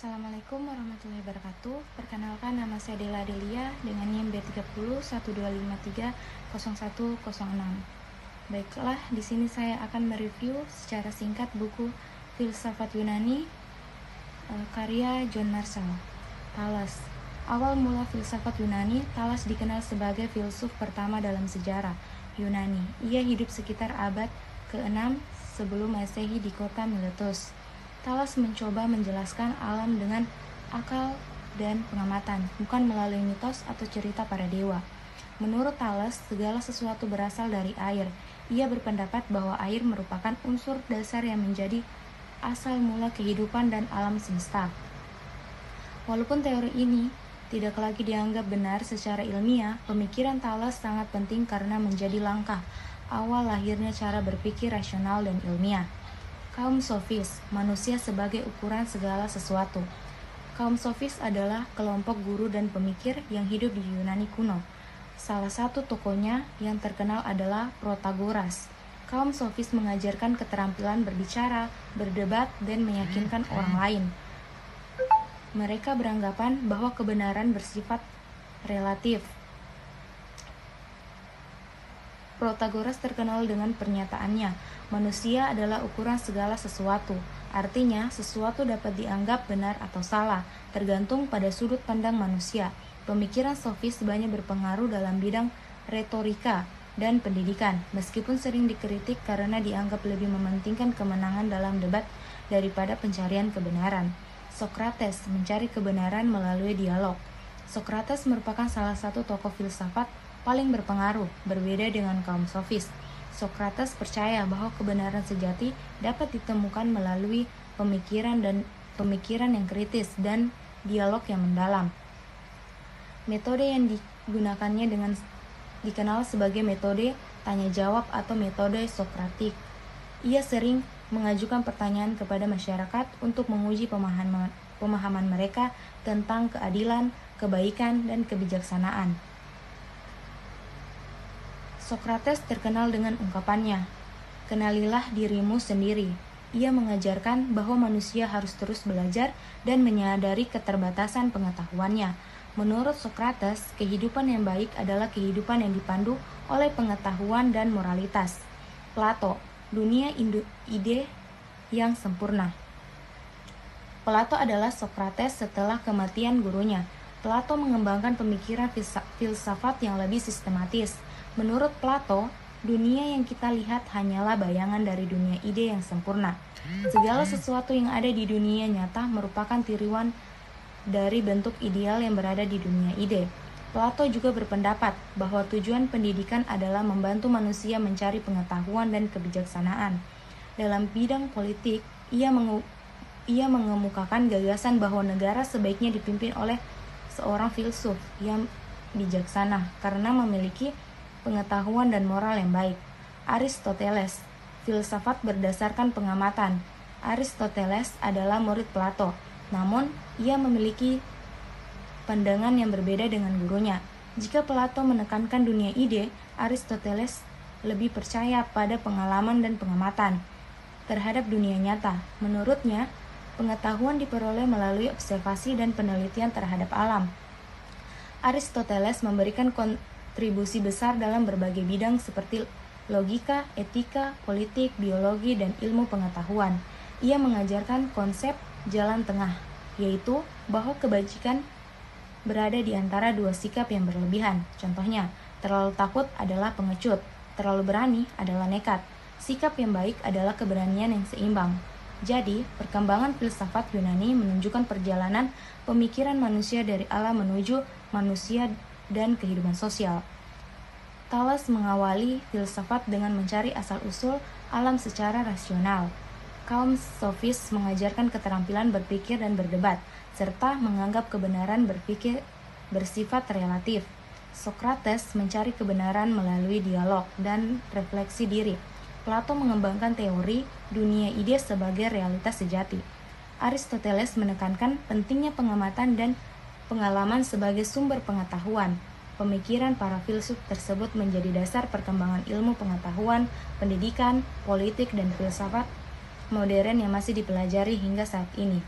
Assalamualaikum warahmatullahi wabarakatuh. Perkenalkan, nama saya Dela Delia dengan NIM B30 12530106. Baiklah, di sini saya akan mereview secara singkat buku Filsafat Yunani karya John Marshall. Thales. Awal mula filsafat Yunani, Thales dikenal sebagai filsuf pertama dalam sejarah Yunani. Ia hidup sekitar abad ke-6 sebelum Masehi di kota Miletus. Thales mencoba menjelaskan alam dengan akal dan pengamatan, bukan melalui mitos atau cerita para dewa. Menurut Thales, segala sesuatu berasal dari air. Ia berpendapat bahwa air merupakan unsur dasar yang menjadi asal mula kehidupan dan alam semesta. Walaupun teori ini tidak lagi dianggap benar secara ilmiah, pemikiran Thales sangat penting karena menjadi langkah awal lahirnya cara berpikir rasional dan ilmiah. Kaum sofis, manusia sebagai ukuran segala sesuatu. Kaum sofis adalah kelompok guru dan pemikir yang hidup di Yunani kuno. Salah satu tokohnya yang terkenal adalah Protagoras. Kaum sofis mengajarkan keterampilan berbicara, berdebat, dan meyakinkan orang lain. Mereka beranggapan bahwa kebenaran bersifat relatif. Protagoras terkenal dengan pernyataannya, manusia adalah ukuran segala sesuatu. Artinya, sesuatu dapat dianggap benar atau salah, tergantung pada sudut pandang manusia. Pemikiran sofis banyak berpengaruh dalam bidang retorika dan pendidikan, meskipun sering dikritik karena dianggap lebih mementingkan kemenangan dalam debat daripada pencarian kebenaran. Sokrates mencari kebenaran melalui dialog. Sokrates merupakan salah satu tokoh filsafat paling berpengaruh, berbeda dengan kaum sofis. Sokrates percaya bahwa kebenaran sejati dapat ditemukan melalui pemikiran yang kritis dan dialog yang mendalam. Metode yang digunakannya dikenal sebagai metode tanya jawab atau metode Sokratik. Ia sering mengajukan pertanyaan kepada masyarakat untuk menguji pemahaman mereka tentang keadilan, kebaikan, dan kebijaksanaan. Sokrates terkenal dengan ungkapannya, "Kenalilah dirimu sendiri." Ia mengajarkan bahwa manusia harus terus belajar dan menyadari keterbatasan pengetahuannya. Menurut Sokrates, kehidupan yang baik adalah kehidupan yang dipandu oleh pengetahuan dan moralitas. Plato, dunia ide yang sempurna. Plato adalah Sokrates setelah kematian gurunya. Plato mengembangkan pemikiran filsafat yang lebih sistematis. Menurut Plato, dunia yang kita lihat hanyalah bayangan dari dunia ide yang sempurna. Segala sesuatu yang ada di dunia nyata merupakan tiruan dari bentuk ideal yang berada di dunia ide. Plato juga berpendapat bahwa tujuan pendidikan adalah membantu manusia mencari pengetahuan dan kebijaksanaan. Dalam bidang politik, ia mengemukakan gagasan bahwa negara sebaiknya dipimpin oleh seorang filsuf yang bijaksana karena memiliki pengetahuan dan moral yang baik. Aristoteles, filsafat berdasarkan pengamatan. Aristoteles adalah murid Plato, namun ia memiliki pandangan yang berbeda dengan gurunya. Jika Plato menekankan dunia ide, Aristoteles lebih percaya pada pengalaman dan pengamatan terhadap dunia nyata. Menurutnya, pengetahuan diperoleh melalui observasi dan penelitian terhadap alam. Aristoteles memberikan kontribusi besar dalam berbagai bidang seperti logika, etika, politik, biologi, dan ilmu pengetahuan. Ia mengajarkan konsep jalan tengah, yaitu bahwa kebajikan berada di antara dua sikap yang berlebihan. Contohnya, terlalu takut adalah pengecut, terlalu berani adalah nekat. Sikap yang baik adalah keberanian yang seimbang. Jadi, perkembangan filsafat Yunani menunjukkan perjalanan pemikiran manusia dari alam menuju manusia dan kehidupan sosial. Thales mengawali filsafat dengan mencari asal-usul alam secara rasional. Kaum sofis mengajarkan keterampilan berpikir dan berdebat, serta menganggap kebenaran berpikir bersifat relatif. Sokrates mencari kebenaran melalui dialog dan refleksi diri. Plato mengembangkan teori dunia ide sebagai realitas sejati. Aristoteles menekankan pentingnya pengamatan dan pengalaman sebagai sumber pengetahuan. Pemikiran para filsuf tersebut menjadi dasar perkembangan ilmu pengetahuan, pendidikan, politik, dan filsafat modern yang masih dipelajari hingga saat ini.